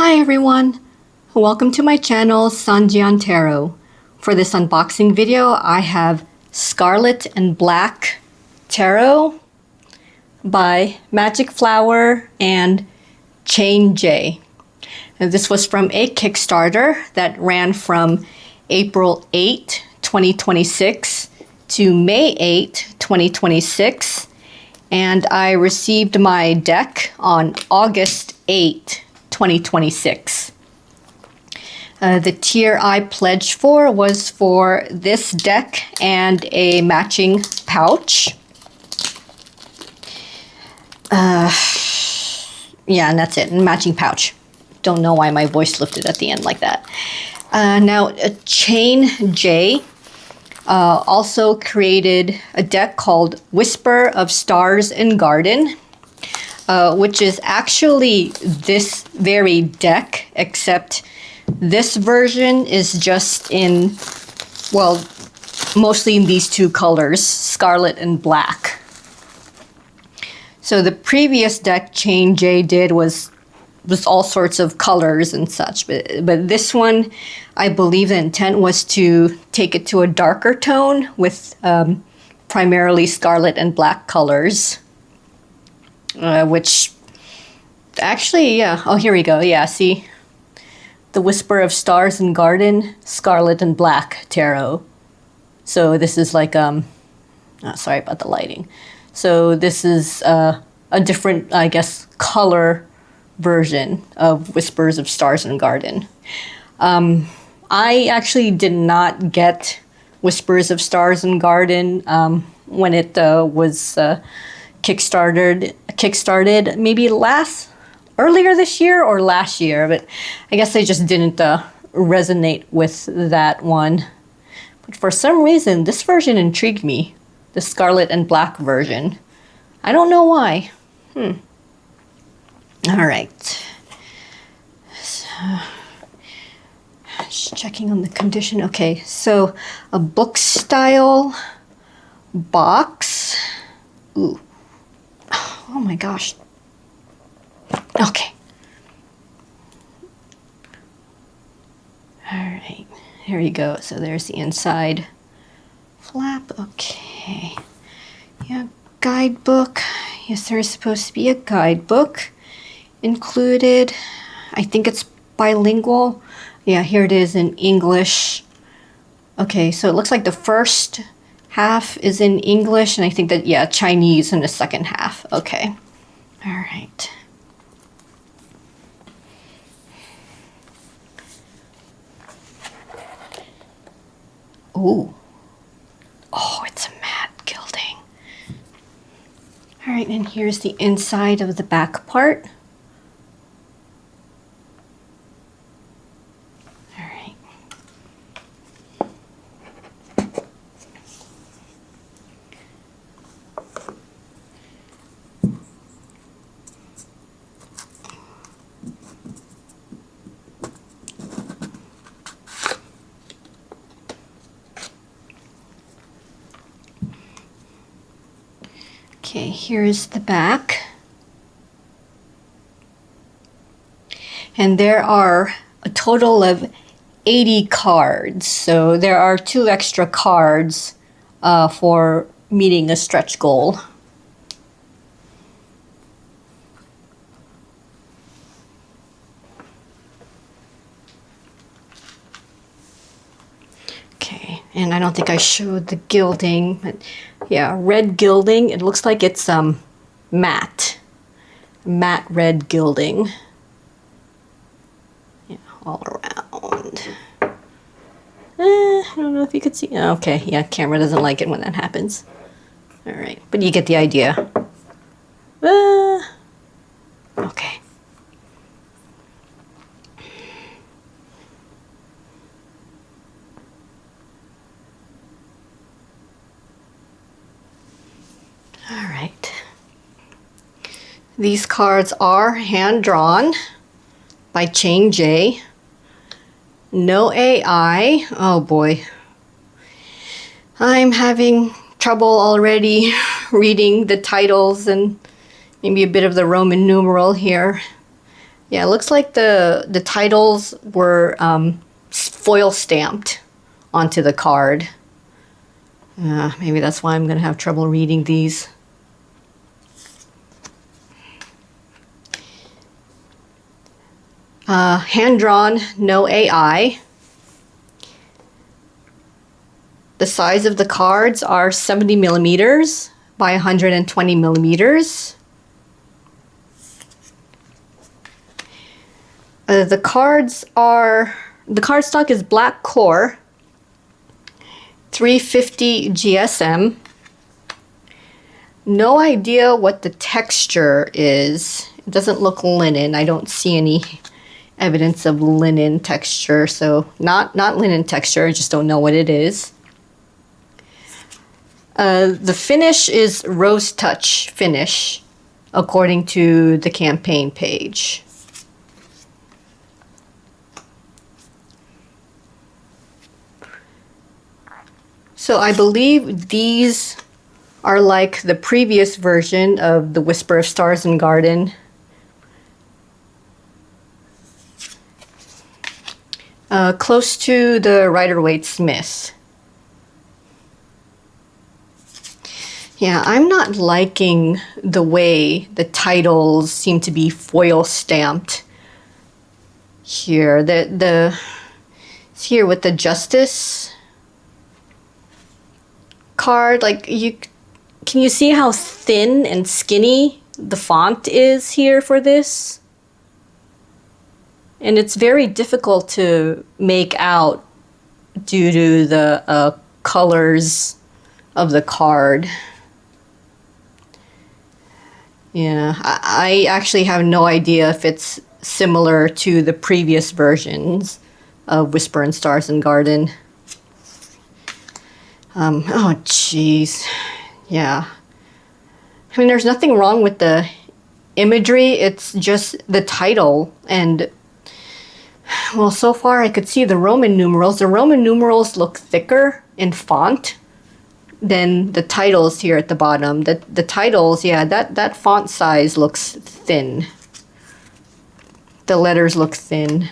Hi everyone! Welcome to my channel, Sanjian Tarot. For this unboxing video, I have Scarlet and Black Tarot by MagicFlower and Chain J. And this was from a Kickstarter that ran from April 8, 2026 to May 8, 2026. And I received my deck on August 8, 2026. The tier I pledged for was for this deck and a matching pouch. Yeah, and that's it, matching pouch. Don't know why my voice lifted at the end like that. Now, Chain J also created a deck called Whisper of Stars and Garden, which is actually this very deck, except this version is just in, well, mostly in these two colors, Scarlet and Black. So the previous deck Chain J did was all sorts of colors and such, but this one, I believe the intent was to take it to a darker tone with primarily Scarlet and Black colors. Which actually, yeah. Oh, here we go. Yeah, see? The Whisper of Stars and Garden, Scarlet and Black Tarot. So this is like, sorry about the lighting. So this is a different, I guess, color version of Whispers of Stars and Garden. I actually did not get Whispers of Stars and Garden when it was kickstarted maybe earlier this year or last year, but I guess I just didn't resonate with that one. But for some reason, this version intrigued me, the Scarlet and Black version. I don't know why. All right. So, just checking on the condition. Okay, so a book style box. Ooh. Oh my gosh. Okay. All right. Here we go. So there's the inside flap. Okay. Yeah, guidebook. Yes, there is supposed to be a guidebook included. I think it's bilingual. Yeah, here it is in English. Okay, so it looks like the first half is in English, and I think that, yeah, Chinese in the second half. Okay. All right. Ooh. Oh, it's a matte gilding. All right, and here's the inside of the back part. Okay, here's the back. And there are a total of 80 cards. So there are 2 extra cards for meeting a stretch goal. Okay, and I don't think I showed the gilding, but yeah, red gilding. It looks like it's matte red gilding. Yeah, all around. I don't know if you could see. Okay, yeah, camera doesn't like it when that happens. All right, but you get the idea. Okay. All right. These cards are hand-drawn by Chain J. No AI. Oh boy. I'm having trouble already reading the titles and maybe a bit of the Roman numeral here. Yeah, it looks like the titles were foil stamped onto the card. Maybe that's why I'm going to have trouble reading these. Hand-drawn, no AI. The size of the cards are 70 millimeters by 120 millimeters. The cardstock is black core, 350 GSM. No idea what the texture is. It doesn't look linen. I don't see any evidence of linen texture, so not linen texture. I just don't know what it is. The finish is Rose Touch finish, according to the campaign page. So I believe these are like the previous version of the Whisper of Stars and Garden. Close to the Rider-Waite-Smith. Yeah, I'm not liking the way the titles seem to be foil stamped here. It's here with the Justice card. Like, can you see how thin and skinny the font is here for this? And it's very difficult to make out due to the colors of the card. Yeah, I actually have no idea if it's similar to the previous versions of Whisper and Stars and Garden. Oh, jeez. Yeah. I mean, there's nothing wrong with the imagery. It's just the title. And, well, so far I could see the Roman numerals. The Roman numerals look thicker in font than the titles here at the bottom. The titles, yeah, that font size looks thin. The letters look thin.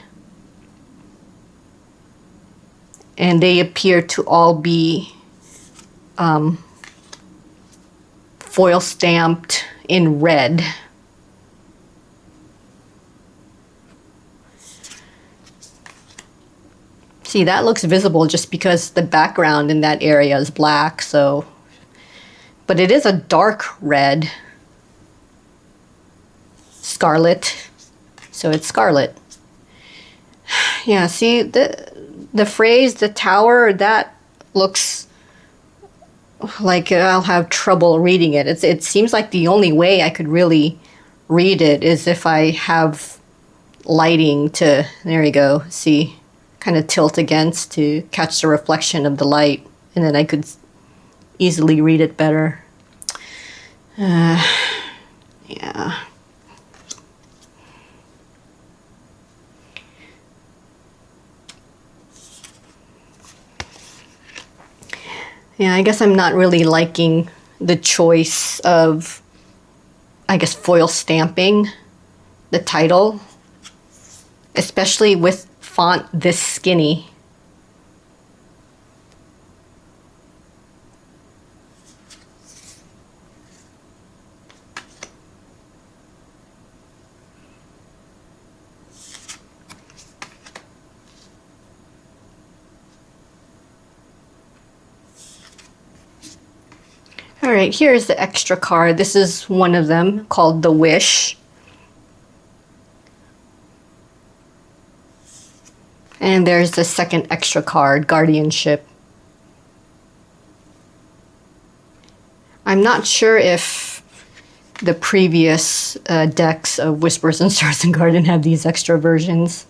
And they appear to all be foil stamped in red. See, that looks visible just because the background in that area is black, so... But it is a dark red. Scarlet. So it's scarlet. Yeah, see, the phrase, the tower, that looks like I'll have trouble reading it. It seems like the only way I could really read it is if I have lighting to... There you go, see? Kind of tilt against to catch the reflection of the light, and then I could easily read it better. Yeah. Yeah, I guess I'm not really liking the choice of, I guess, foil stamping the title, especially with font this skinny. All right, here's the extra card. This is one of them called The Wish. And there's the second extra card, Guardianship. I'm not sure if the previous decks of Whispers and Stars and Garden have these extra versions.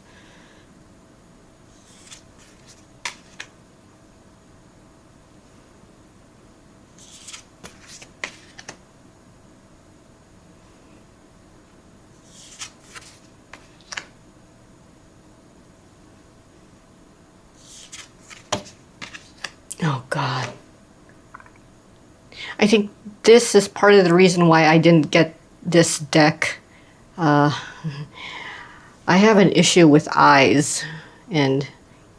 Oh, God. I think this is part of the reason why I didn't get this deck. I have an issue with eyes, and you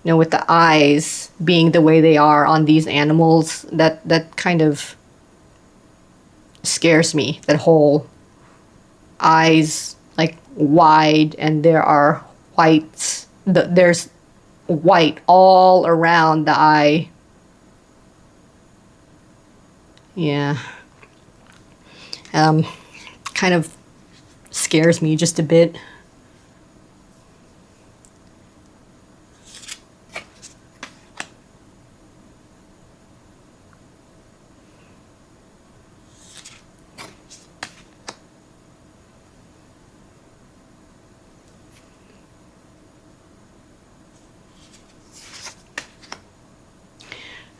know, with the eyes being the way they are on these animals, that kind of scares me. That whole eyes like wide, and there are whites. There's white all around the eye. Yeah. Kind of scares me just a bit.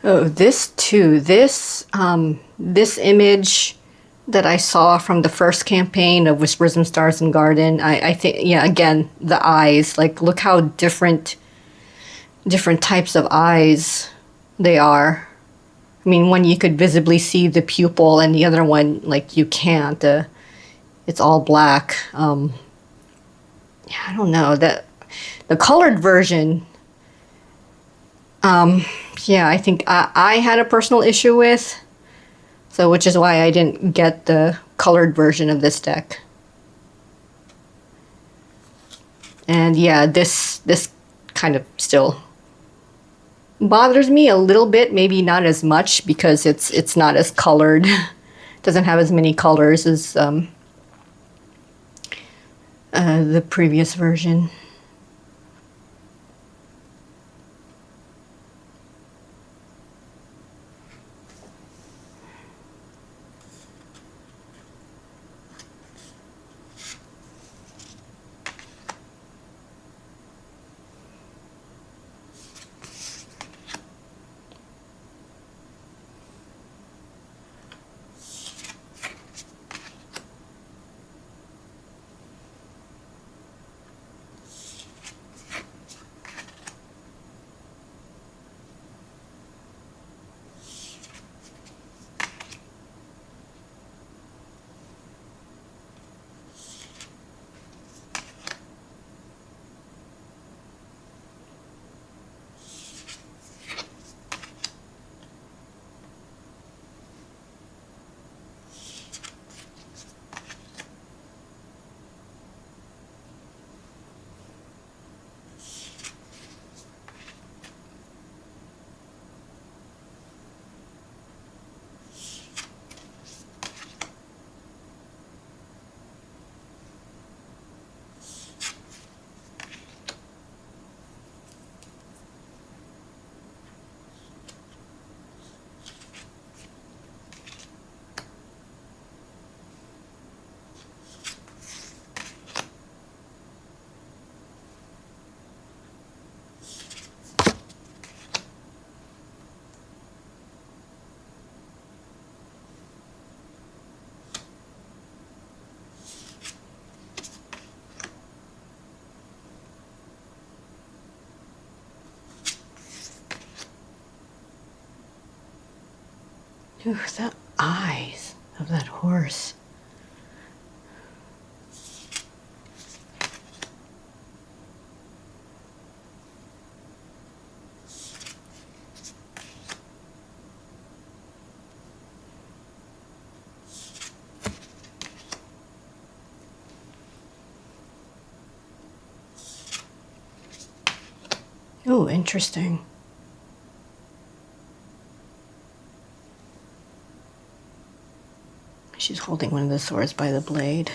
Oh, this too. This image that I saw from the first campaign of Whispers and Stars and Garden, I think, yeah, again, the eyes. Like, look how different types of eyes they are. I mean, one you could visibly see the pupil, and the other one, like, you can't. It's all black. Yeah, I don't know. The colored version, yeah, I think I had a personal issue with. So, which is why I didn't get the colored version of this deck. And yeah, this kind of still bothers me a little bit, maybe not as much because it's not as colored. It doesn't have as many colors as the previous version. Ooh, the eyes of that horse. Oh, interesting. She's holding one of the swords by the blade.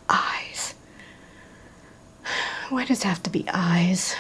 Eyes. Why does it have to be eyes?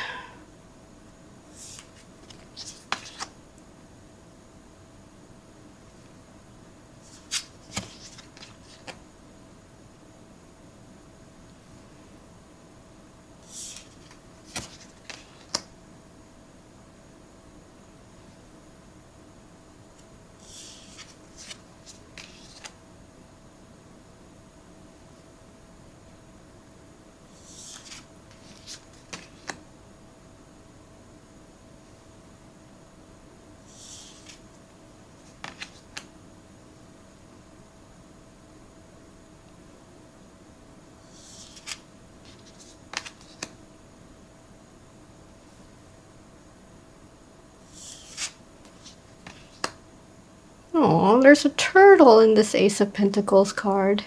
Oh, there's a turtle in this Ace of Pentacles card.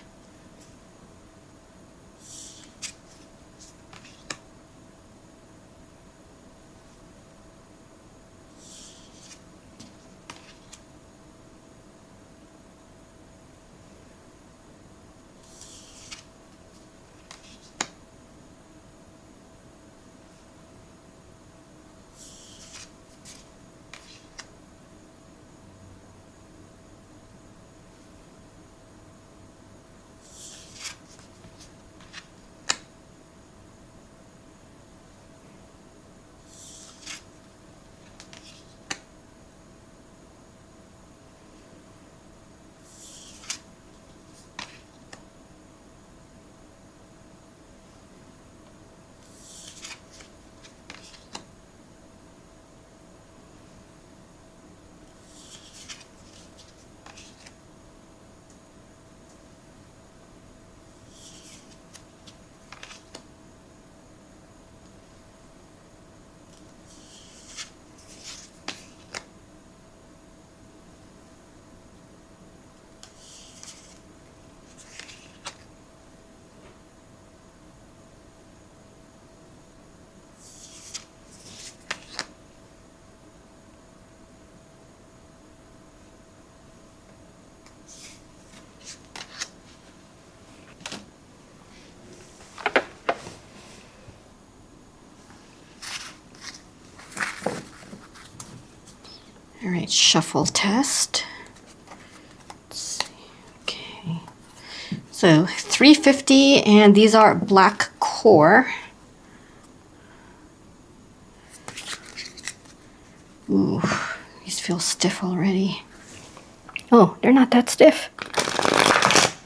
All right, shuffle test. Let's see. Okay. So 350, and these are black core. Ooh, these feel stiff already. Oh, they're not that stiff.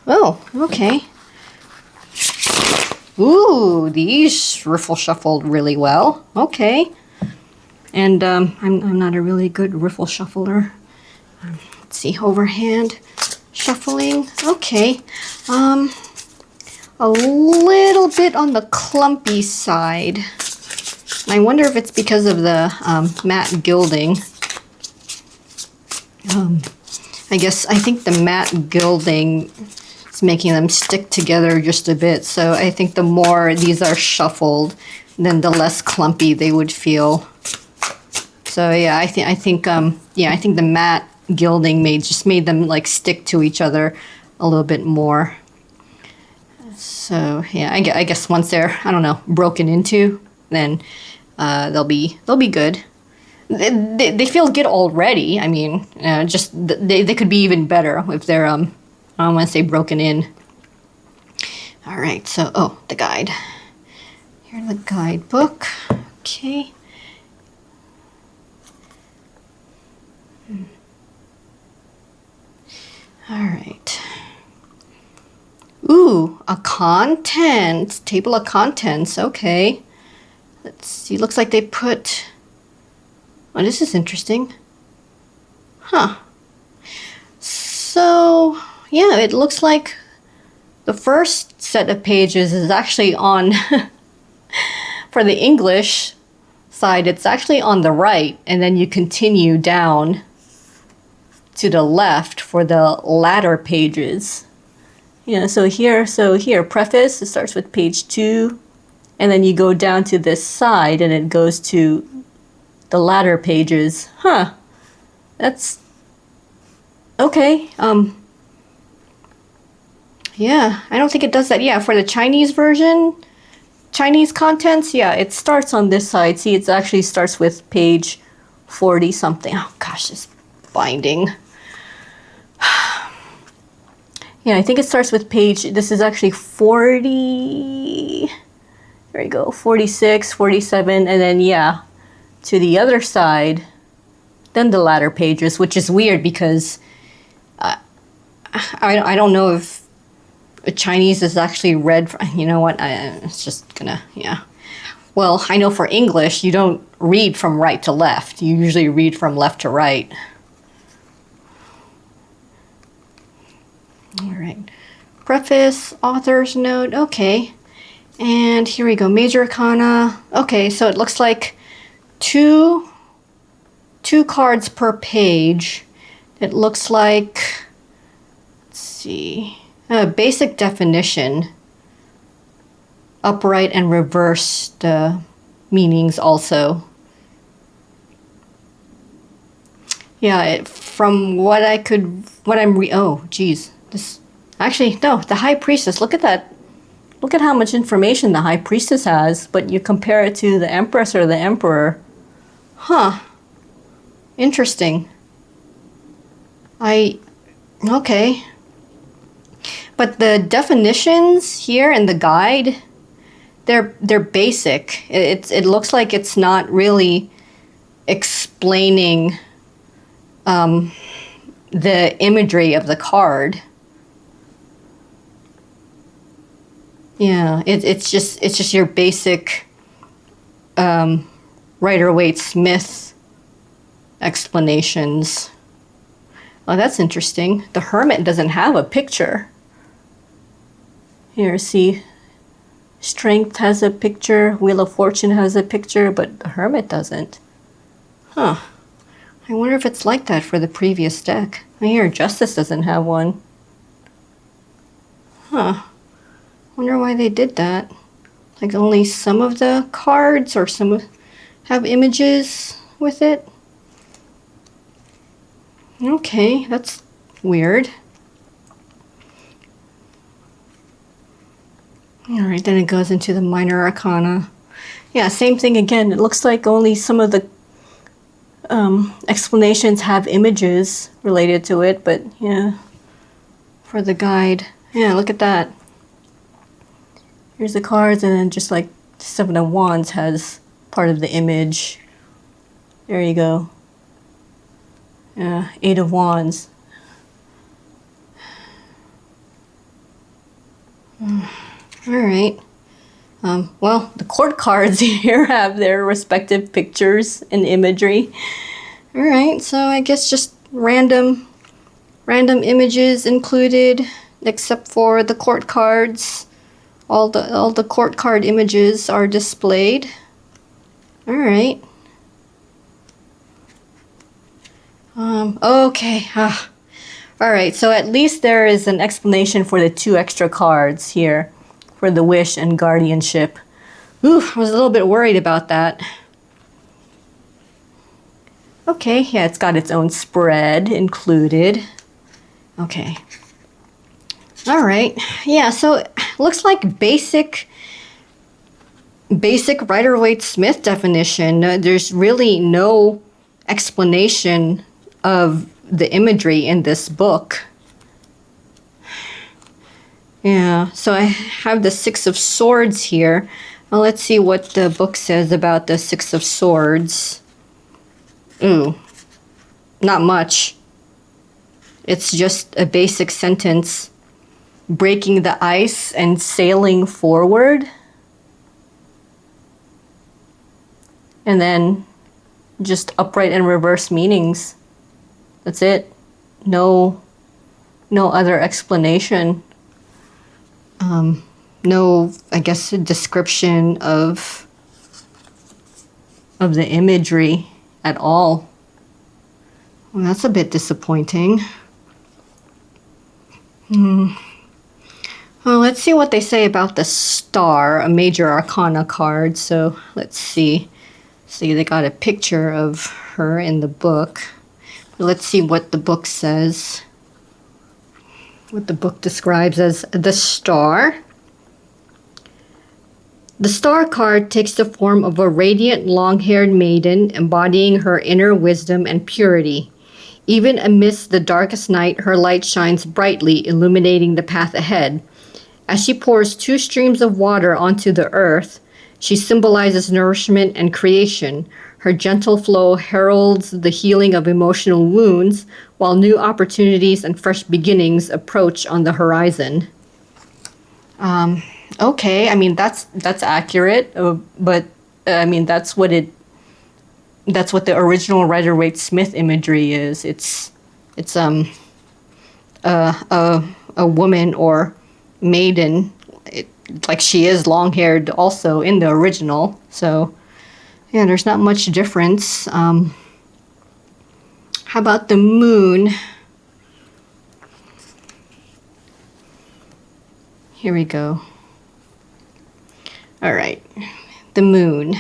Oh, okay. Ooh, these riffle shuffled really well. Okay. And I'm not a really good riffle shuffler. Let's see, overhand shuffling. Okay. A little bit on the clumpy side. I wonder if it's because of the matte gilding. I think the matte gilding is making them stick together just a bit. So I think the more these are shuffled, then the less clumpy they would feel. So yeah, I think the matte gilding just made them like stick to each other a little bit more. So yeah, I guess once they're, I don't know, broken into, then they'll be good. They feel good already. I mean, just they could be even better if they're I don't want to say broken in. All right, so the guide. Here's the guidebook. Okay. All right. Ooh, a table of contents. Okay. Let's see. Looks like they put. Oh, this is interesting. Huh. So, yeah, it looks like the first set of pages is actually on, for the English side, it's actually on the right, and then you continue down to the left for the latter pages. Yeah, so here, preface, it starts with page 2, and then you go down to this side, and it goes to the latter pages. Huh. That's okay. Yeah, I don't think it does that. Yeah, for the Chinese version, Chinese contents, yeah, it starts on this side. See, it actually starts with page 40 something. Oh gosh, this binding. Yeah, I think it starts with page, this is actually 40, there we go, 46, 47, and then yeah, to the other side, then the latter pages, which is weird because I don't know if Chinese is actually read, you know what, it's just gonna, yeah. Well, I know for English, you don't read from right to left. You usually read from left to right. All right. Preface, author's note, okay. And here we go, Major Arcana. Okay, so it looks like two cards per page. It looks like see. Basic definition. Upright and reversed meanings also. Yeah, from what oh, geez. This, actually, no, the High Priestess, look at that. Look at how much information the High Priestess has, but you compare it to the Empress or the Emperor. Huh. Interesting. Okay. But the definitions here in the guide, they're basic. It looks like it's not really explaining the imagery of the card. Yeah, it's just your basic Rider-Waite-Smith explanations. Oh, that's interesting. The Hermit doesn't have a picture. Here, see, Strength has a picture, Wheel of Fortune has a picture, but the Hermit doesn't. Huh. I wonder if it's like that for the previous deck. Here, Justice doesn't have one. Huh. Wonder why they did that. Like only some of the cards or some have images with it. Okay, that's weird. Alright, then it goes into the Minor Arcana. Yeah, same thing again. It looks like only some of the explanations have images related to it, but yeah, for the guide. Yeah, look at that. Here's the cards, and then just like Seven of Wands has part of the image. There you go. Yeah, Eight of Wands. Alright. Well, the court cards here have their respective pictures and imagery. Alright, so I guess just random images included, except for the court cards. All the court card images are displayed. Alright. Okay. Alright, so at least there is an explanation for the 2 extra cards here for the Wish and Guardianship. Ooh, I was a little bit worried about that. Okay, yeah, it's got its own spread included. Okay. Alright, yeah, so looks like basic Rider-Waite-Smith definition. There's really no explanation of the imagery in this book. Yeah, so I have the Six of Swords here. Well, let's see what the book says about the Six of Swords. Ooh, not much. It's just a basic sentence. Breaking the ice and sailing forward. And then just upright and reverse meanings. That's it. No other explanation. No, I guess, a description of the imagery at all. Well, that's a bit disappointing. Well, let's see what they say about the Star, a Major Arcana card. So let's see. See, they got a picture of her in the book. Let's see what the book says. What the book describes as the Star. The Star card takes the form of a radiant, long-haired maiden embodying her inner wisdom and purity. Even amidst the darkest night, her light shines brightly, illuminating the path ahead. As she pours 2 streams of water onto the earth, she symbolizes nourishment and creation. Her gentle flow heralds the healing of emotional wounds, while new opportunities and fresh beginnings approach on the horizon. Okay, I mean that's accurate, but I mean that's what the original Rider-Waite-Smith imagery is. It's a woman or maiden, like she is long-haired also in the original. So yeah, there's not much difference. How about the moon? here we go. All right, the moon.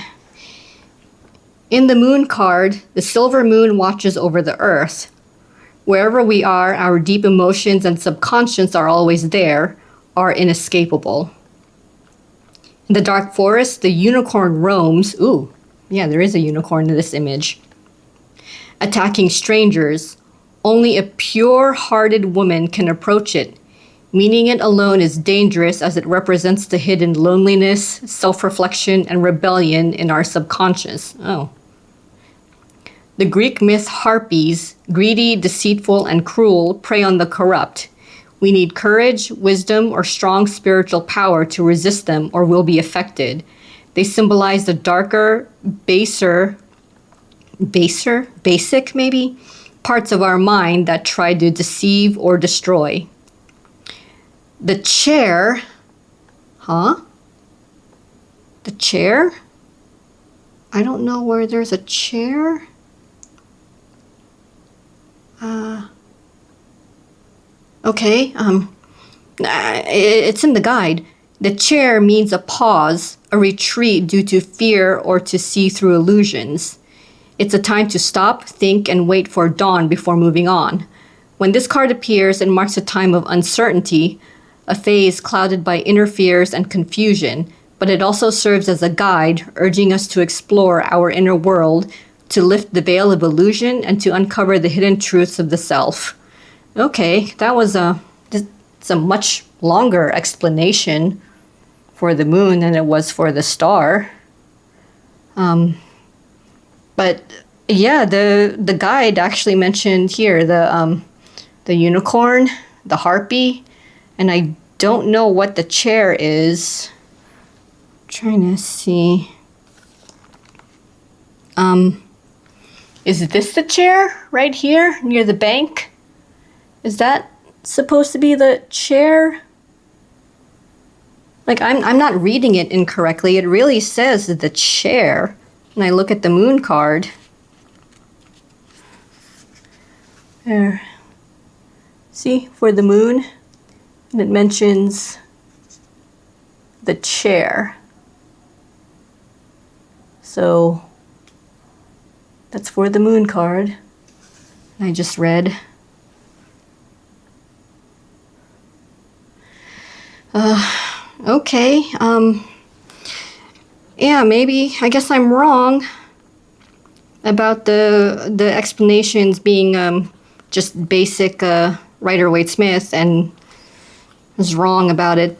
In the moon card, the silver moon watches over the earth. Wherever we are, our deep emotions and subconscious are always there, are inescapable. In the dark forest, the unicorn roams. Ooh, yeah, there is a unicorn in this image. Attacking strangers. Only a pure-hearted woman can approach it. Meaning it alone is dangerous as it represents the hidden loneliness, self-reflection, and rebellion in our subconscious. Oh. The Greek myth harpies, greedy, deceitful, and cruel, prey on the corrupt. We need courage, wisdom, or strong spiritual power to resist them or we'll be affected. They symbolize the darker, basic maybe, parts of our mind that try to deceive or destroy. The chair, The chair? I don't know where there's a chair. Okay, it's in the guide. The chair means a pause, a retreat due to fear or to see through illusions. It's a time to stop, think, and wait for dawn before moving on. When this card appears, it marks a time of uncertainty, a phase clouded by inner fears and confusion, but it also serves as a guide, urging us to explore our inner world, to lift the veil of illusion, and to uncover the hidden truths of the self. Okay, that was it's a much longer explanation for the moon than it was for the star. But yeah, the guide actually mentioned here the unicorn, the harpy, and I don't know what the chair is. I'm trying to see. Is this the chair right here near the bank? Is that supposed to be the chair? Like, I'm not reading it incorrectly. It really says the chair. And I look at the moon card. There. See, for the moon, and it mentions the chair. So that's for the moon card. I just read. Okay. Yeah, maybe. I guess I'm wrong about the explanations being just basic Rider-Waite-Smith, and was wrong about it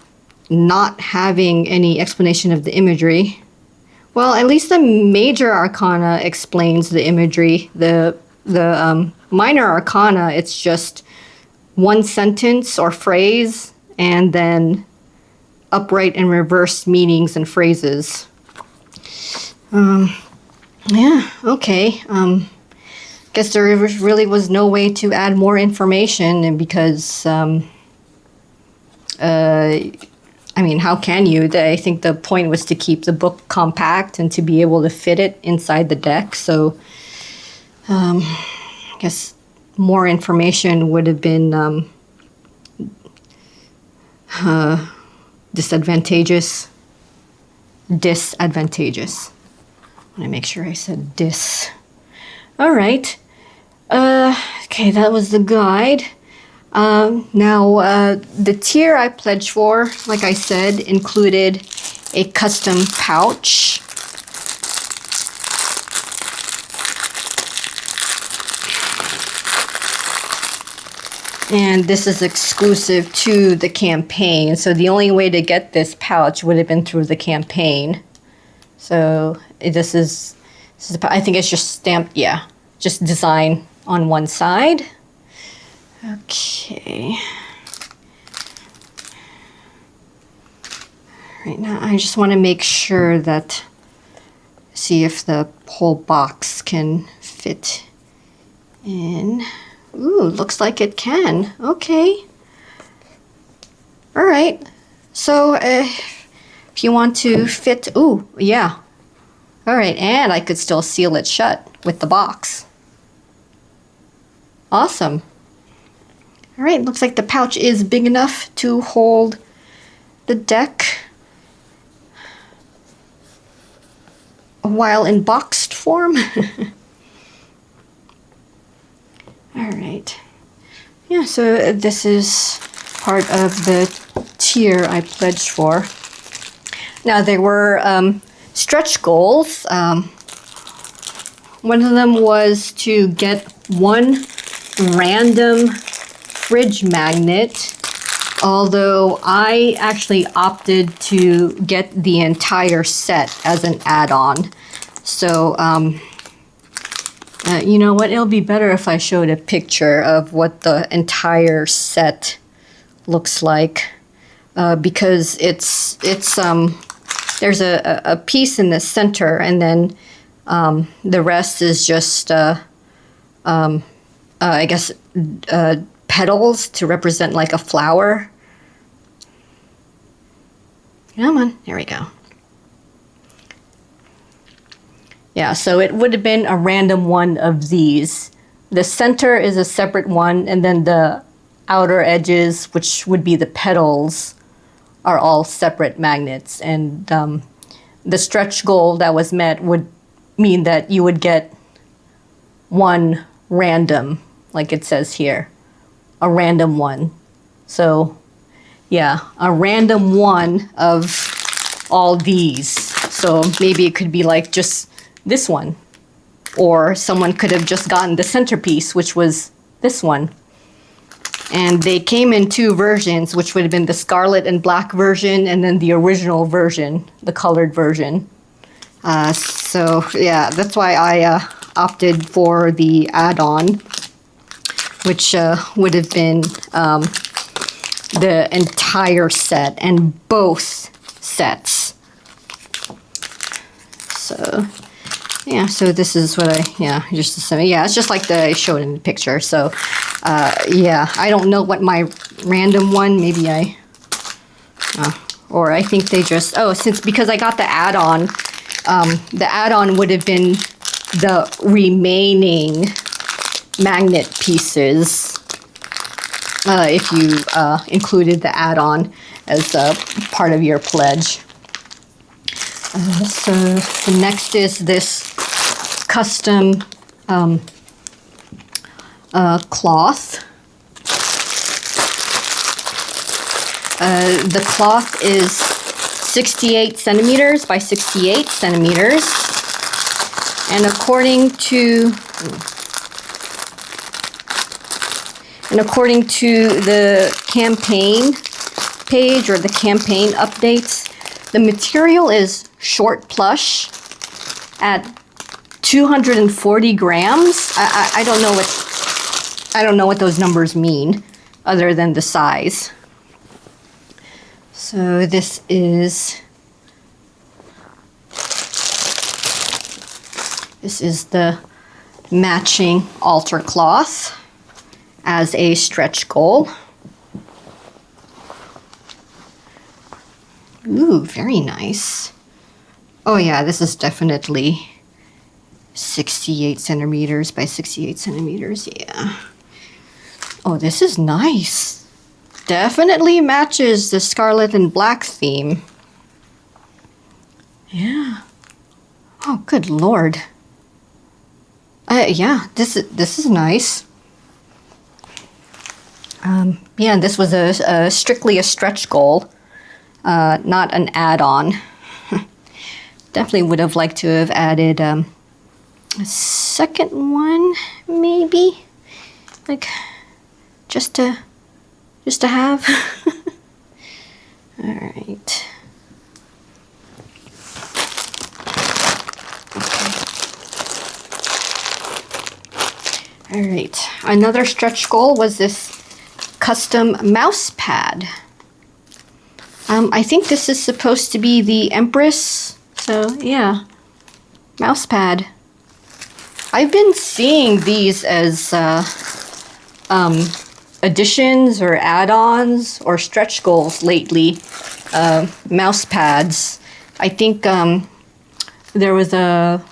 not having any explanation of the imagery. Well, at least the major arcana explains the imagery. The minor arcana, it's just one sentence or phrase, and then upright and reversed meanings and phrases. Yeah, okay. Guess there really was no way to add more information, and because, I mean, how can you? I think the point was to keep the book compact and to be able to fit it inside the deck. So, I guess more information would have been disadvantageous. I want to make sure I said dis. All right. Okay, that was the guide. Now, the tier I pledged for, like I said, included a custom pouch. And this is exclusive to the campaign. So the only way to get this pouch would have been through the campaign. So this is I think it's just stamped, yeah, just design on one side. Okay. Right now, I just want to make sure that, see if the whole box can fit in. Ooh, looks like it can. Okay. All right. So, if you want to fit, ooh, yeah. All right, and I could still seal it shut with the box. Awesome. All right, looks like the pouch is big enough to hold the deck while in boxed form. All right. Yeah, so this is part of the tier I pledged for. Now, there were stretch goals. One of them was to get one random fridge magnet, although I actually opted to get the entire set as an add-on. So, you know what? It'll be better if I showed a picture of what the entire set looks like, because it's there's a piece in the center, and then the rest is just I guess petals to represent like a flower. Come on, there we go. Yeah, so it would have been a random one of these. The center is a separate one, and then the outer edges, which would be the petals, are all separate magnets. And the stretch goal that was met would mean that you would get one random, like it says here, a random one. So yeah, a random one of all these. So maybe it could be like just this one, or someone could have just gotten the centerpiece, which was this one. And they came in two versions, which would have been the Scarlet and Black version, and then the original version, the colored version. So yeah, that's why I opted for the add-on, which would have been the entire set and both sets. So yeah, so this is what it's just like I showed in the picture. So yeah, I don't know what my random one, maybe or I think they just, because I got the add-on would have been the remaining magnet pieces if you included the add-on as a part of your pledge. So the next is this custom cloth. The cloth is 68 centimeters by 68 centimeters. And according to the campaign page, or the campaign updates, the material is short plush at 240 grams. I don't know what those numbers mean other than the size. So this is the matching altar cloth as a stretch goal. Ooh, very nice. Oh yeah, this is definitely 68 centimeters by 68 centimeters, yeah. Oh, this is nice. Definitely matches the Scarlet and Black theme. Yeah. Oh, good Lord. Yeah, this is nice. Yeah, this was strictly a stretch goal, not an add-on. Definitely would have liked to have added a second one, maybe, like just to have. All right. All right. Another stretch goal was this custom mouse pad. I think this is supposed to be the Empress. So yeah, mouse pad. I've been seeing these as additions or add-ons or stretch goals lately. Mouse pads. I think there was a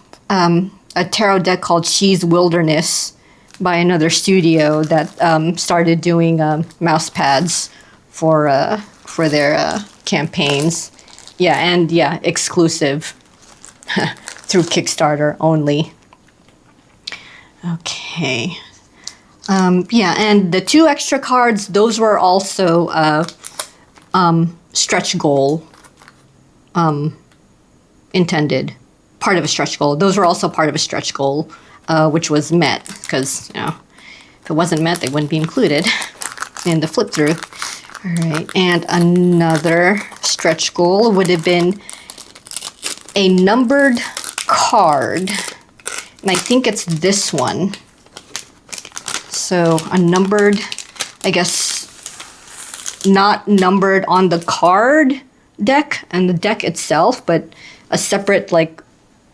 tarot deck called She's Wilderness by another studio that started doing mouse pads for for their campaigns. Yeah, and yeah, exclusive through Kickstarter only. Okay. Yeah, and the 2 extra cards, those were also stretch goal intended. Part of a stretch goal. Those were also part of a stretch goal, which was met, because, you know, if it wasn't met, they wouldn't be included in the flip through. All right, and another stretch goal would have been a numbered card, and I think it's this one. So a numbered, I guess, not numbered on the card deck and the deck itself, but a separate, like,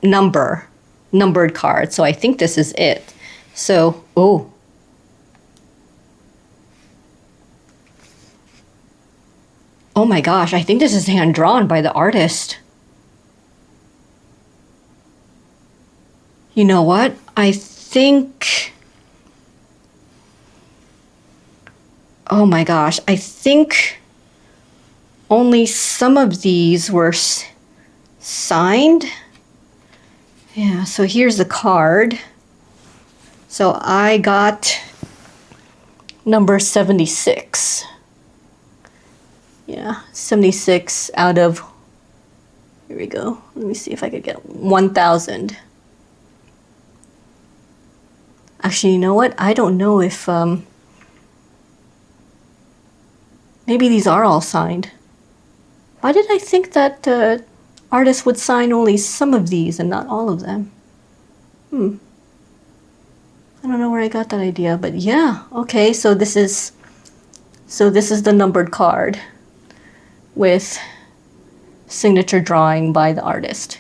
numbered card. So I think this is it. So, oh. Oh my gosh, I think this is hand drawn by the artist. You know what? I think... Oh my gosh, I think only some of these were signed. Yeah, so here's the card. So I got number 76. Yeah, 76 out of, here we go. Let me see if I could get 1,000. Actually, you know what? I don't know if, maybe these are all signed. Why did I think that artists would sign only some of these and not all of them? I don't know where I got that idea, but yeah. Okay, so this is the numbered card with signature drawing by the artist.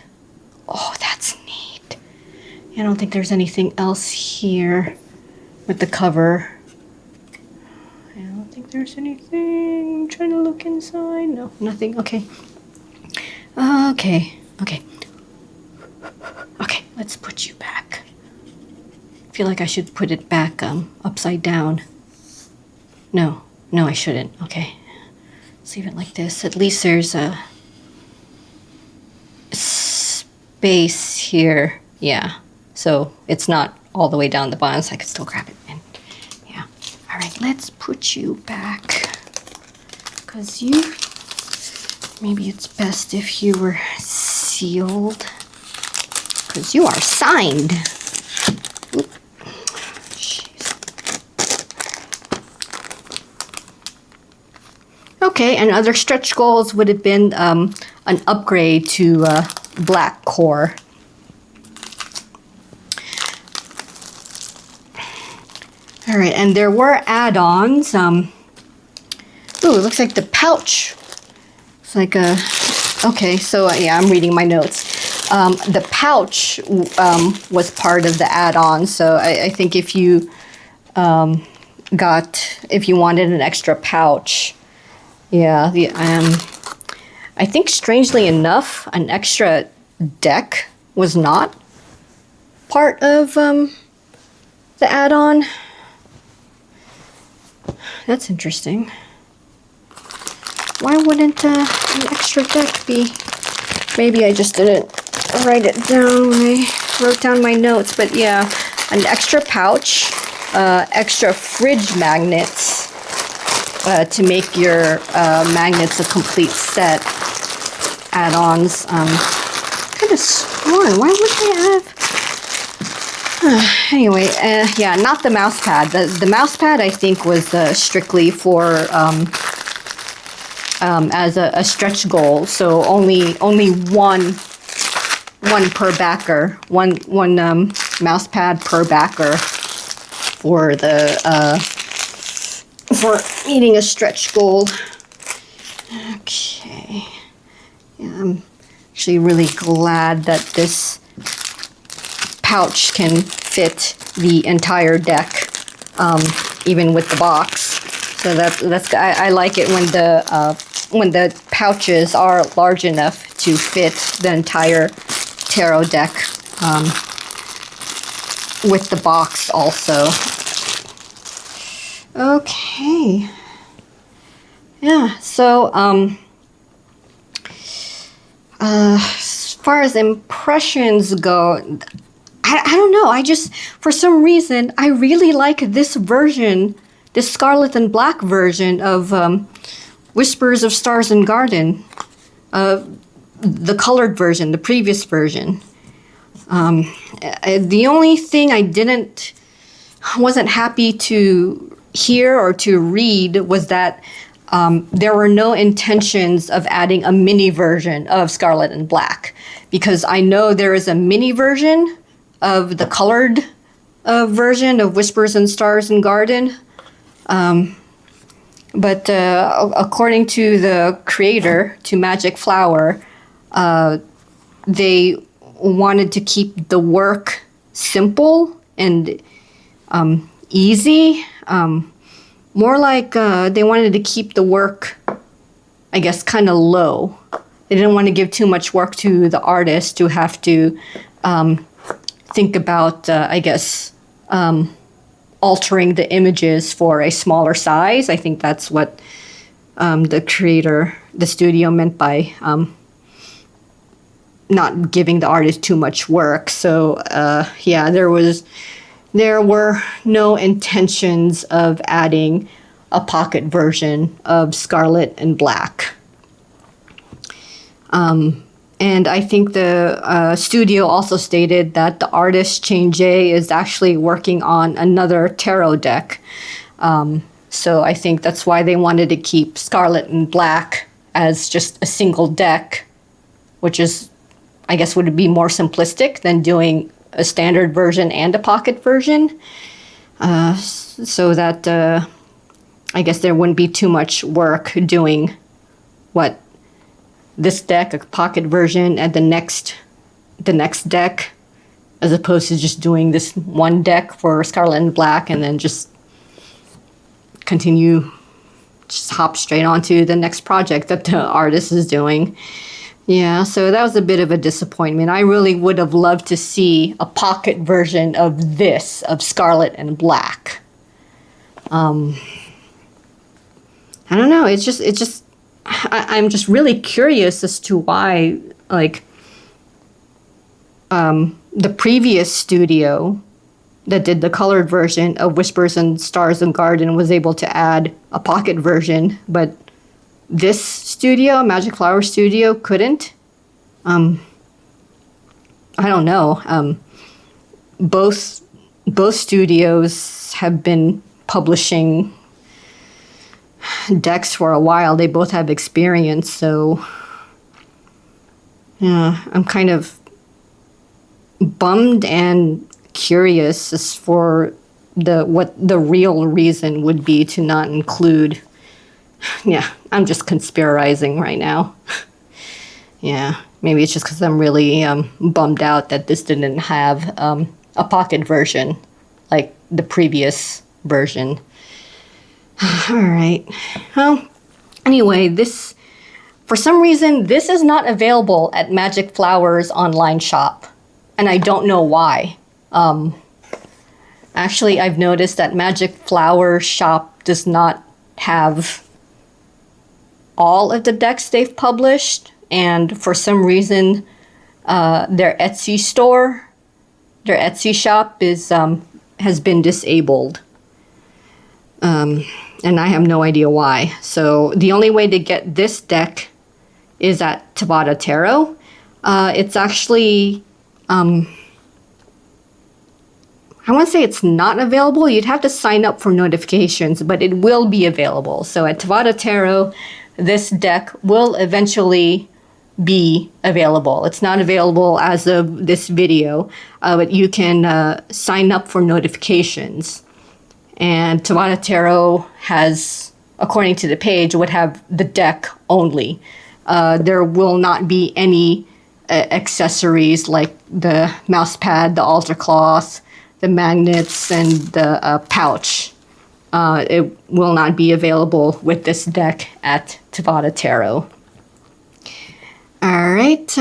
Oh, that's neat. I don't think there's anything else here with the cover. I don't think there's anything. I'm trying to look inside. No, nothing. Okay. Okay. Let's put you back. I feel like I should put it back upside down. No, I shouldn't. Okay. Let's leave it like this. At least there's a space here. Yeah. So it's not all the way down the bottom, so I could still grab it. And yeah. All right, let's put you back. Because maybe it's best if you were sealed. Because you are signed. Oop. Okay, and other stretch goals would have been an upgrade to black core. All right, and there were add-ons. Ooh, it looks like the pouch. It's like a... Okay, so yeah, I'm reading my notes. The pouch was part of the add-on, so I think if you if you wanted an extra pouch, yeah, I think strangely enough, an extra deck was not part of the add-on. That's interesting. Why wouldn't an extra deck be? Maybe I just didn't write it down when I wrote down my notes, but yeah, an extra pouch, extra fridge magnets to make your magnets a complete set. Add-ons. Kind of sworn. Why would I have? Anyway, yeah, not the mouse pad. The mouse pad I think was strictly for as a stretch goal. So only one per backer, one mouse pad per backer for the for meeting a stretch goal. Okay, yeah, I'm actually really glad that this pouch can fit the entire deck, even with the box. So that's I like it when the pouches are large enough to fit the entire tarot deck with the box also. Okay. Yeah, so as far as impressions go, I don't know. I just, for some reason, I really like this version, this Scarlet and Black version of Whispers of Stars and Garden, the colored version, the previous version. The only thing wasn't happy to hear or to read was that there were no intentions of adding a mini version of Scarlet and Black, because I know there is a mini version of the colored version of Whispers and Stars and Garden. But according to the creator, to MagicFlower, they wanted to keep the work simple and easy. More like they wanted to keep the work, I guess, kind of low. They didn't want to give too much work to the artist to have to think about, I guess, altering the images for a smaller size. I think that's what the creator, the studio, meant by not giving the artist too much work. So yeah, there were no intentions of adding a pocket version of Scarlet and Black. And I think the studio also stated that the artist, Chain J, is actually working on another tarot deck. So I think that's why they wanted to keep Scarlet and Black as just a single deck, which is, I guess, would be more simplistic than doing a standard version and a pocket version. So that I guess there wouldn't be too much work doing this deck, a pocket version, and the next deck, as opposed to just doing this one deck for Scarlet and Black and then just hop straight onto the next project that the artist is doing. Yeah, so that was a bit of a disappointment. I really would have loved to see a pocket version of Scarlet and Black. I don't know. I'm just really curious as to why, like, the previous studio that did the colored version of Whispers and Stars and Garden was able to add a pocket version, but this studio, MagicFlower Studio, couldn't. I don't know. Both studios have been publishing decks for a while. They both have experience, so yeah, I'm kind of bummed and curious as for what the real reason would be to not include. Yeah, I'm just conspirizing right now. Yeah, maybe it's just because I'm really bummed out that this didn't have a pocket version like the previous version. All right. Well, anyway, for some reason, this is not available at MagicFlower's online shop, and I don't know why. Actually, I've noticed that MagicFlower shop does not have all of the decks they've published, and for some reason, their Etsy store, their Etsy shop has been disabled. And I have no idea why. So the only way to get this deck is at Tevada Tarot. It's actually, I want to say it's not available. You'd have to sign up for notifications, but it will be available. So at Tevada Tarot, this deck will eventually be available. It's not available as of this video, but you can sign up for notifications. And Tevada Tarot has, according to the page, would have the deck only. There will not be any accessories like the mouse pad, the altar cloth, the magnets, and the pouch. It will not be available with this deck at Tevada Tarot. All right.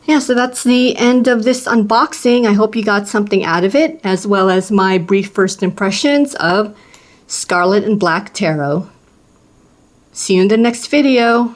Yeah, so that's the end of this unboxing. I hope you got something out of it, as well as my brief first impressions of Scarlet and Black Tarot. See you in the next video.